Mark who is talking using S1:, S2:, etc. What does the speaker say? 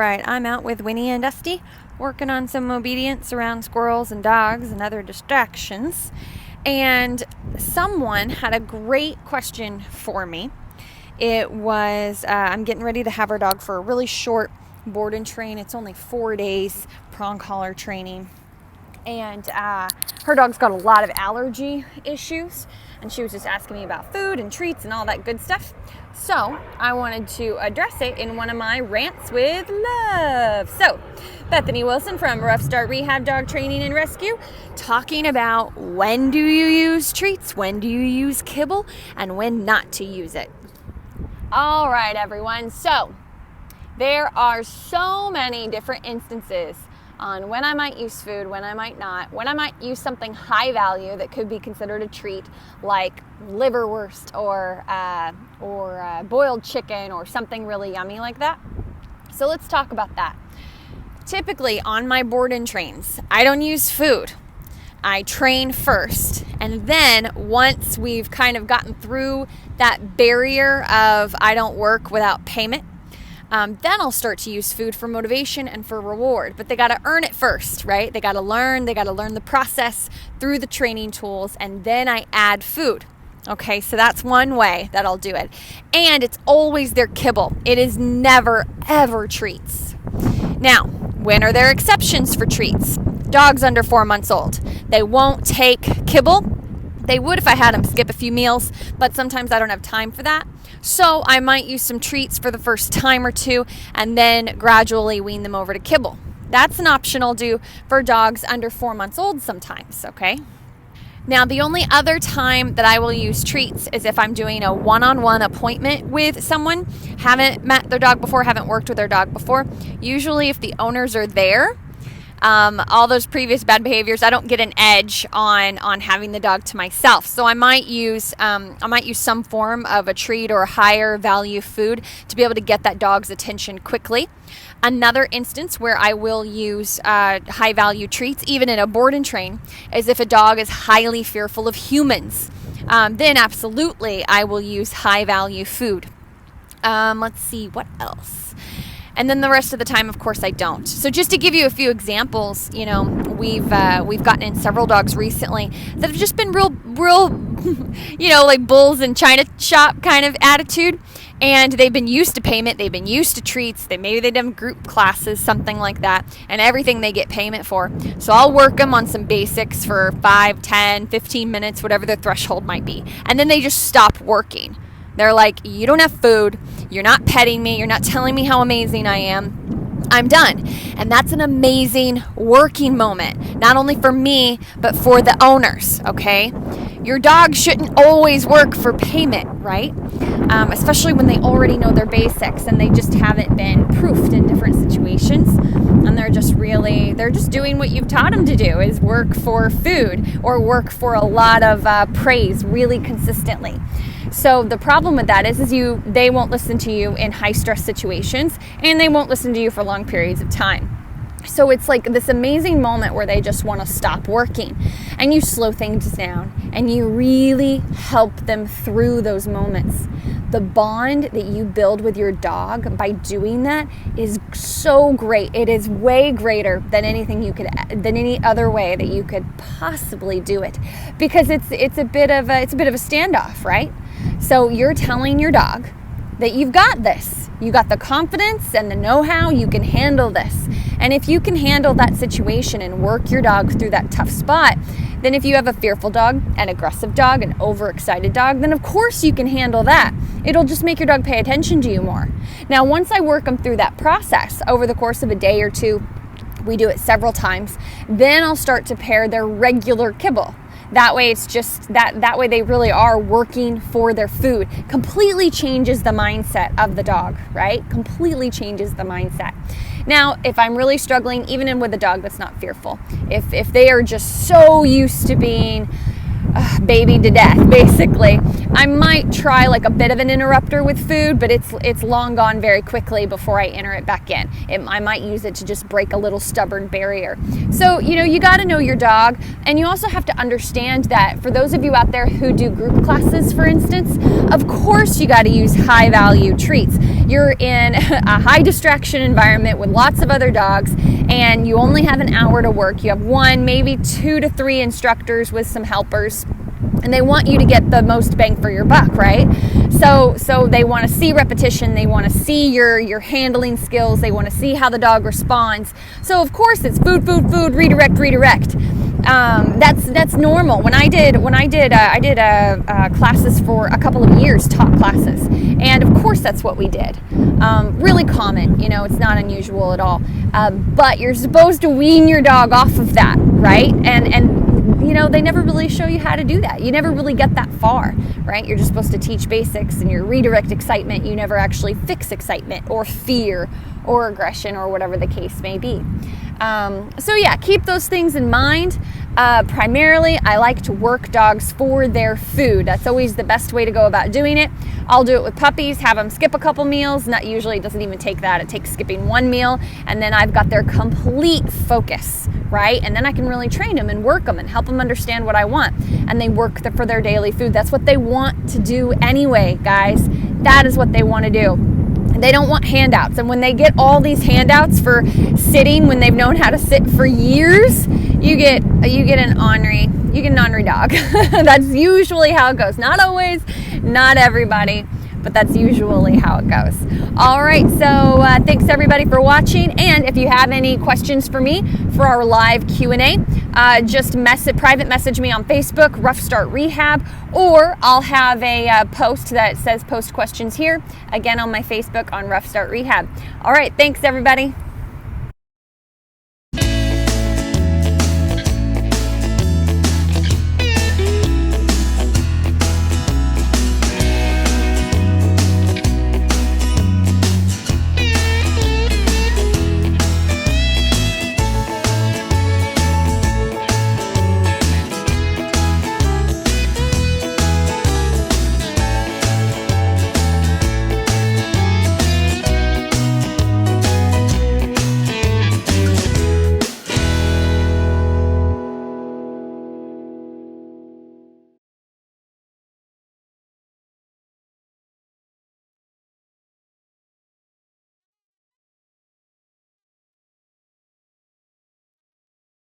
S1: right, I'm out with Winnie and Dusty, working on some obedience around squirrels and dogs and other distractions. And someone had a great question for me. It was, I'm getting ready to have our dog for a really short board and train. It's only 4 days, prong collar training. And her dog's got a lot of allergy issues. And she was just asking me about food and treats and all that good stuff. So I wanted to address it in one of my Rants with Love. So Bethany Wilson from Ruff Rehab Dog Training and Rescue, talking about when do you use treats, when do you use kibble, and when not to use it. All right, everyone. So there are so many different instances on when I might use food, when I might not, when I might use something high value that could be considered a treat, like liverwurst or boiled chicken or something really yummy like that. So let's talk about that. Typically on my board and trains, I don't use food. I train first, and then once we've kind of gotten through that barrier of I don't work without payment, then I'll start to use food for motivation and for reward. But they got to earn it first, right? They got to learn the process through the training tools, and then I add food. Okay, so that's one way that I'll do it. And it's always their kibble. It is never, ever treats. Now, when are there exceptions for treats? Dogs under 4 months old. They won't take kibble. They would if I had them skip a few meals, but sometimes I don't have time for that. So I might use some treats for the first time or two and then gradually wean them over to kibble. That's an option I'll do for dogs under 4 months old sometimes, okay? Now, the only other time that I will use treats is if I'm doing a one-on-one appointment with someone, haven't met their dog before, haven't worked with their dog before. Usually if the owners are there, all those previous bad behaviors, I don't get an edge on having the dog to myself. So I might use some form of a treat or a higher value food to be able to get that dog's attention quickly. Another instance where I will use high value treats, even in a board and train, is if a dog is highly fearful of humans. Then absolutely I will use high value food. Let's see, what else? And then the rest of the time, of course, I don't. So just to give you a few examples, we've gotten in several dogs recently that have just been real, like bulls in China shop kind of attitude. And they've been used to payment. They've been used to treats. Maybe they've done group classes, something like that, and everything they get payment for. So I'll work them on some basics for 5, 10, 15 minutes, whatever their threshold might be. And then they just stop working. They're like, you don't have food, you're not petting me, you're not telling me how amazing I am, I'm done. And that's an amazing working moment, not only for me, but for the owners, okay? Your dog shouldn't always work for payment, right? Especially when they already know their basics and they just haven't been proofed in different situations. And they're just doing what you've taught them to do, is work for food or work for a lot of praise really consistently. So the problem with that is they won't listen to you in high stress situations, and they won't listen to you for long periods of time. So it's like this amazing moment where they just want to stop working, and you slow things down and you really help them through those moments. The bond that you build with your dog by doing that is so great. It is way greater than any other way that you could possibly do it, because it's a bit of a standoff, right? So you're telling your dog that you've got this. You got the confidence and the know-how, you can handle this. And if you can handle that situation and work your dog through that tough spot, then if you have a fearful dog, an aggressive dog, an overexcited dog, then of course you can handle that. It'll just make your dog pay attention to you more. Now, once I work them through that process over the course of a day or two, we do it several times, then I'll start to pair their regular kibble. That way it's just that way they really are working for their food. Completely changes the mindset of the dog, right? Completely changes the mindset. Now, if I'm really struggling, even with a dog that's not fearful, if they are just so used to being baby to death, basically. I might try like a bit of an interrupter with food, but it's long gone very quickly before I enter it back in. I might use it to just break a little stubborn barrier. So, you got to know your dog, and you also have to understand that for those of you out there who do group classes, for instance, of course you got to use high value treats. You're in a high distraction environment with lots of other dogs, and you only have an hour to work. You have 1, maybe 2 to 3 instructors with some helpers, and they want you to get the most bang for your buck, right? So they want to see repetition, they want to see your handling skills, they want to see how the dog responds. So of course it's food, redirect. That's normal. I did classes for a couple of years, taught classes, and of course that's what we did. Really common, it's not unusual at all. But you're supposed to wean your dog off of that, right? And they never really show you how to do that. You never really get that far, right? You're just supposed to teach basics and you redirect excitement. You never actually fix excitement or fear or aggression or whatever the case may be. So yeah, keep those things in mind. Primarily, I like to work dogs for their food. That's always the best way to go about doing it. I'll do it with puppies, have them skip a couple meals. Not usually, it doesn't even take that. It takes skipping 1 meal, and then I've got their complete focus, right? And then I can really train them and work them and help them understand what I want. And they work for their daily food. That's what they want to do anyway, guys. That is what they want to do. They don't want handouts. And when they get all these handouts for sitting, when they've known how to sit for years, you get an ornery dog. That's usually how it goes. Not always, not everybody, but that's usually how it goes. All right, so thanks everybody for watching. And if you have any questions for me for our live Q&A, just private message me on Facebook, Ruff Start Rehab, or I'll have a post that says post questions here, again on my Facebook on Ruff Start Rehab. All right, thanks everybody.